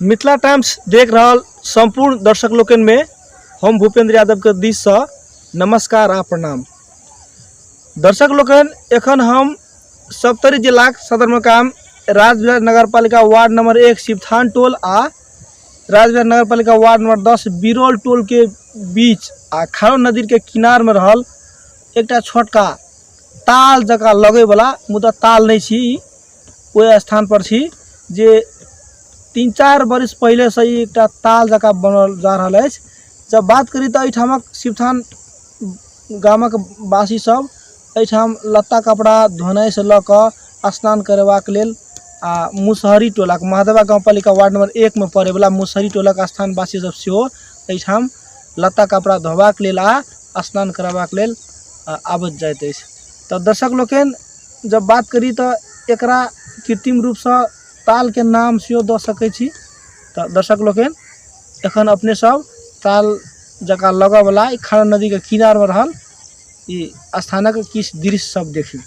Mithila times देख रहल संपूर्ण दर्शक लोकन में हम भूपेंद्र यादव के दिश से नमस्कार आ प्रणाम। दर्शक लोकन एखन हम सप्तरी जिला सदर मकाम राजविहार नगरपालिका वार्ड नंबर 1 शिवथान टोल आ राजविहार नगरपालिका वार्ड नंबर 10 बिरोल टोल के बीच आ खारो नदी के किनार में रहल एकटा छोटका ताल जका लगे वाला मुदा ताल नहीं छी, ओहि स्थान पर छी जे 3-4 वर्ष पहले से ही एक ताल जका बनल जा रहा है। जब बात करी तो एठामक शिवथान गामक वासी सब एठाम लत्ता कपड़ा धोनाई से लऽ कऽ स्नान करबाक लेल आ मुसहरी टोला महादेवा गाँवपालिका वार्ड नंबर 1 में पड़े वाला मुसहरी टोला का स्थान वासी सब सेहो एठाम लत्ता कपड़ा धोबाक लेल आ स्नान करबाक लेल आबत जाइत अछि। तो दर्शक लोकन जब बात करी तो एकरा कृत्रिम रूप से ताल के नाम से दऽ सकै छी। तो दर्शक लोकन एखन अपने सब ताल जका लगा वाला खारा नदी के किनार में रहल स्थानक किछ दृश्य सब देखी।